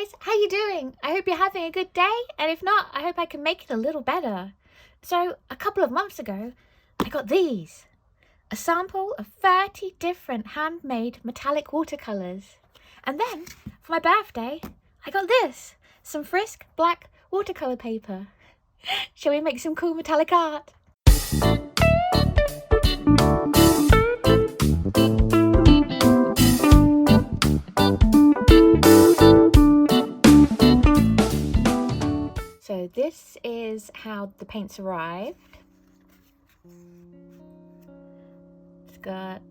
guys, how you doing? I hope you're having a good day, and if not, I hope I can make it a little better. So, a couple of months ago, I got these. A sample of 30 different handmade metallic watercolours. And then, for my birthday, I got this. Some Frisk black watercolour paper. Shall we make some cool metallic art? So this is how the paints arrived. It's got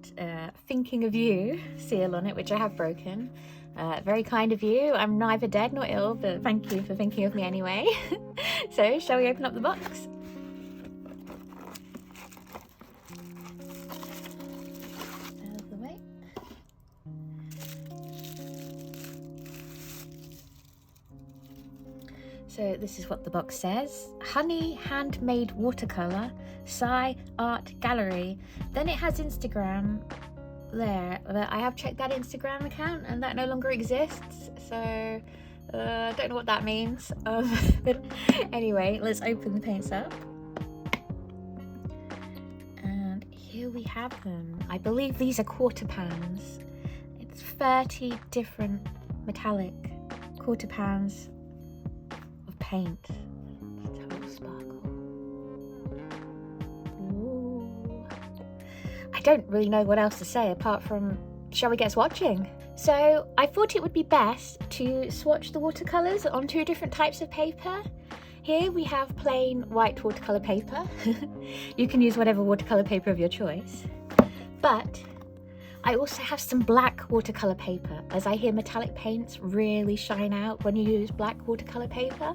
thinking of you seal on it, which I have broken. Very kind of you. I'm neither dead nor ill, but thank you for thinking of me anyway. So shall we open up the box? Out of the way. So this is what the box says. Honey Handmade Watercolor, Csy Art Gallery. Then it has Instagram there, but I have checked that Instagram account and that no longer exists. So I don't know what that means. But anyway, let's open the paints up. And here we have them. I believe these are quarter pans. It's 30 different metallic quarter pans paint. Total sparkle. Ooh. I don't really know what else to say apart from, shall we get swatching? So I thought it would be best to swatch the watercolours on two different types of paper. Here we have plain white watercolour paper. You can use whatever watercolour paper of your choice. But I also have some black watercolour paper, as I hear metallic paints really shine out when you use black watercolour paper.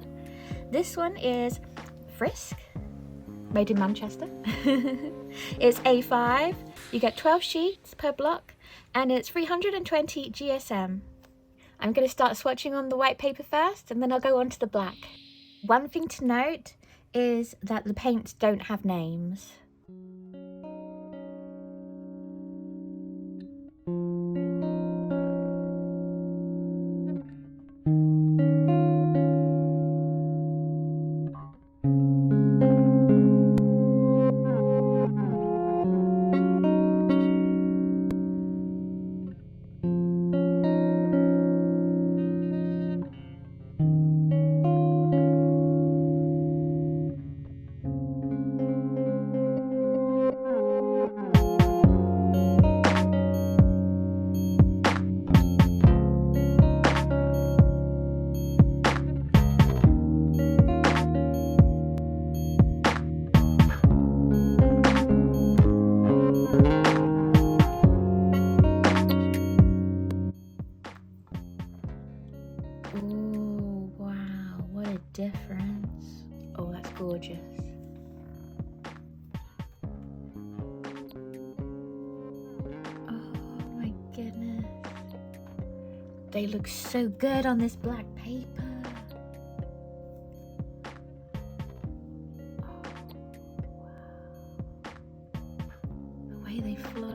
This one is Frisk, made in Manchester. It's A5, you get 12 sheets per block, and it's 320 GSM. I'm going to start swatching on the white paper first, and then I'll go on to the black. One thing to note is that the paints don't have names. Ooh, wow, what a difference. Oh, that's gorgeous. Oh my goodness. They look so good on this black paper. Oh, wow. The way they flow.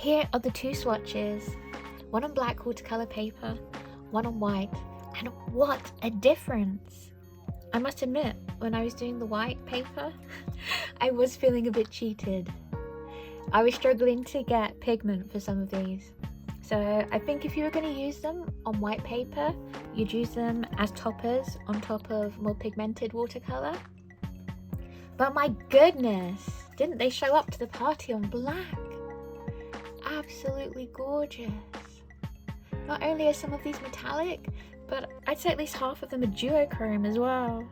Here are the two swatches, one on black watercolor paper, one on white, and what a difference! I must admit, when I was doing the white paper, I was feeling a bit cheated. I was struggling to get pigment for some of these. So I think if you were going to use them on white paper, you'd use them as toppers on top of more pigmented watercolor. But my goodness, didn't they show up to the party on black? Absolutely gorgeous. Not only are some of these metallic, but I'd say at least half of them are duochrome as well.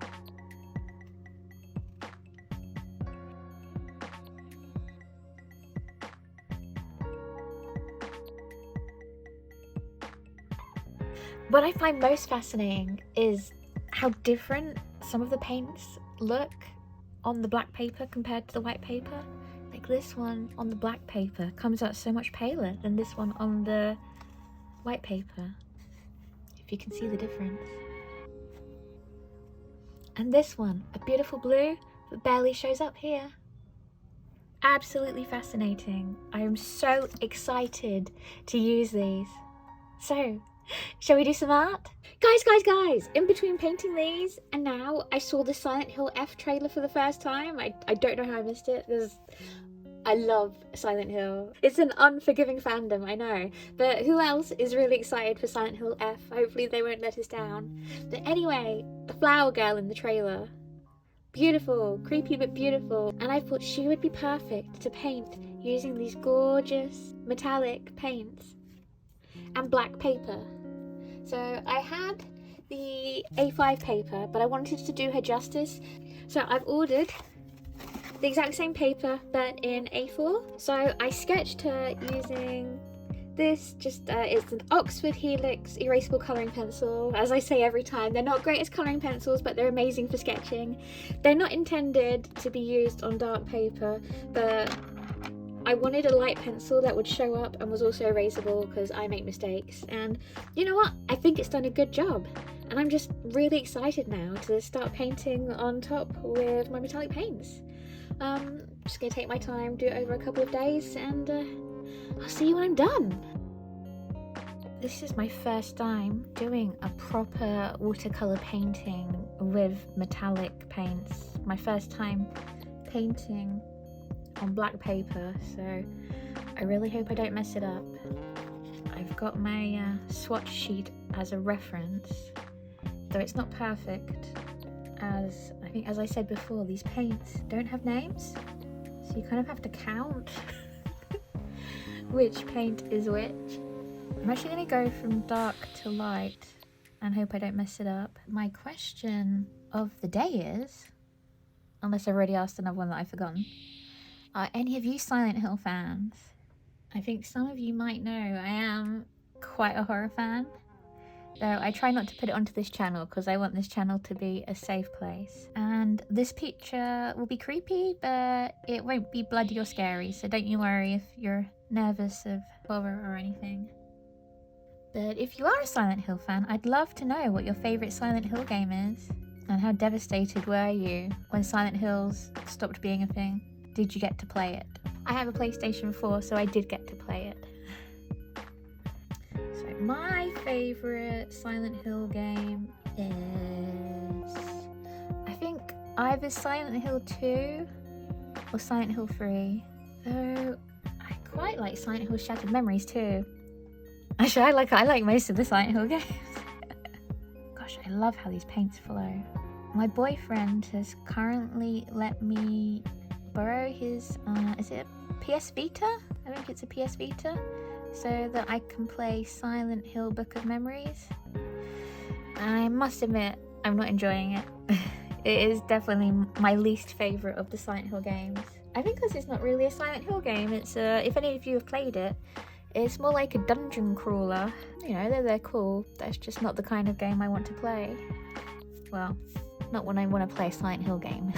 What I find most fascinating is how different some of the paints look on the black paper compared to the white paper. Like this one on the black paper comes out so much paler than this one on the white paper, if you can see the difference. And this one, a beautiful blue that barely shows up here. Absolutely fascinating. I am so excited to use these. So, shall we do some art? Guys, in between painting these and now, I saw the Silent Hill F trailer for the first time. I don't know how I missed it, because I love Silent Hill. It's an unforgiving fandom, I know, but who else is really excited for Silent Hill F? Hopefully they won't let us down. But anyway, the flower girl in the trailer. Beautiful, creepy but beautiful, and I thought she would be perfect to paint using these gorgeous metallic paints and black paper. So I had the A5 paper, but I wanted to do her justice, so I've ordered the exact same paper but in A4. So I sketched her using this, it's an Oxford Helix erasable colouring pencil. As I say every time, they're not great as colouring pencils, but they're amazing for sketching. They're not intended to be used on dark paper, but I wanted a light pencil that would show up and was also erasable because I make mistakes. And you know what? I think it's done a good job. And I'm just really excited now to start painting on top with my metallic paints. Just gonna take my time, do it over a couple of days, and I'll see you when I'm done. This is my first time doing a proper watercolor painting with metallic paints. My first time painting on black paper, so I really hope I don't mess it up. I've got my swatch sheet as a reference, though it's not perfect, as I think, as I said before, these paints don't have names, so you kind of have to count which paint is which. I'm actually going to go from dark to light and hope I don't mess it up. My question of the day is, unless I've already asked another one that I've forgotten, are any of you Silent Hill fans? I think some of you might know I am quite a horror fan, though I try not to put it onto this channel because I want this channel to be a safe place. And this picture will be creepy, but it won't be bloody or scary, so don't you worry if you're nervous of horror or anything. But if you are a Silent Hill fan, I'd love to know what your favourite Silent Hill game is. And how devastated were you when Silent Hills stopped being a thing? Did you get to play it? I have a PlayStation 4, so I did get to play it. So my favourite Silent Hill game is, I think, either Silent Hill 2 or Silent Hill 3. Though I quite like Silent Hill Shattered Memories too. Actually, I like most of the Silent Hill games. Gosh, I love how these paints flow. My boyfriend has currently let me borrow his, is it a PS Vita? I think it's a PS Vita, so that I can play Silent Hill Book of Memories. I must admit, I'm not enjoying it. It is definitely my least favourite of the Silent Hill games. I think because it's not really a Silent Hill game, it's if any of you have played it, it's more like a dungeon crawler. You know, they're cool. That's just not the kind of game I want to play. Well, not when I want to play a Silent Hill game.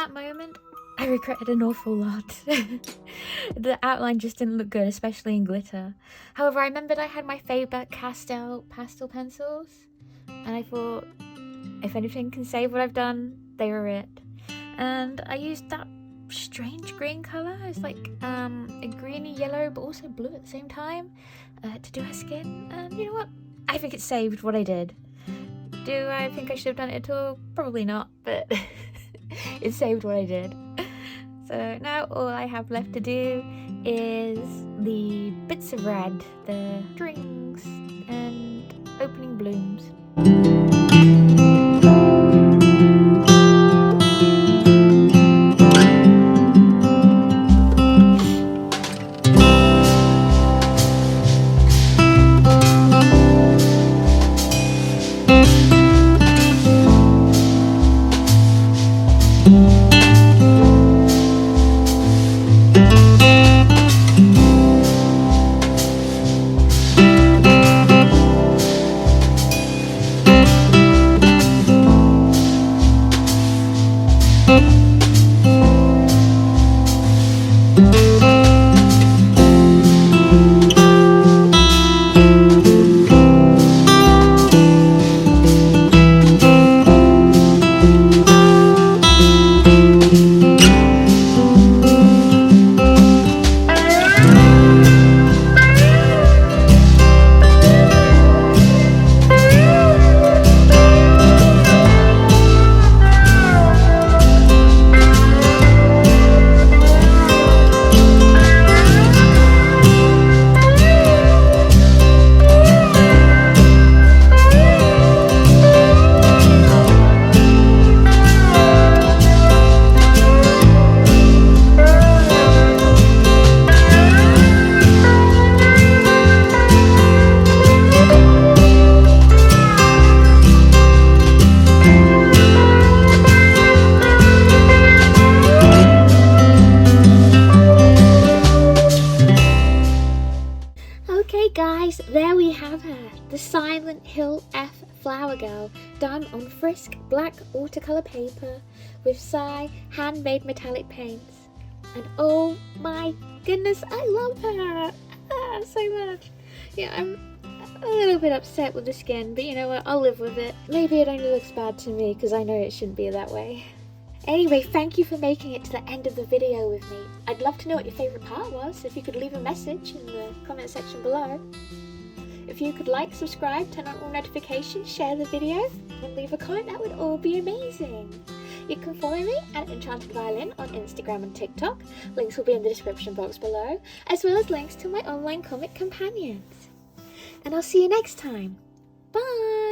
that moment, I regretted an awful lot. The outline just didn't look good, especially in glitter. However, I remembered I had my Faber Castell pastel pencils, and I thought, if anything can save what I've done, they were it. And I used that strange green colour. It's like a greeny yellow, but also blue at the same time, to do her skin. And you know what? I think it saved what I did. Do I think I should have done it at all? Probably not, but it saved what I did. So now all I have left to do is the bits of red, the strings, and opening blooms. Flower Girl done on Frisk black watercolour paper with Csy handmade metallic paints. And oh my goodness, I love her so much. Yeah, I'm a little bit upset with the skin, but you know what, I'll live with it. Maybe it only looks bad to me because I know it shouldn't be that way. Anyway, thank you for making it to the end of the video with me. I'd love to know what your favourite part was. If you could leave a message in the comment section below. If you could like, subscribe, turn on all notifications, share the video, and leave a comment, that would all be amazing. You can follow me at Enchanted Violin on Instagram and TikTok. Links will be in the description box below, as well as links to my online comic companions. And I'll see you next time. Bye!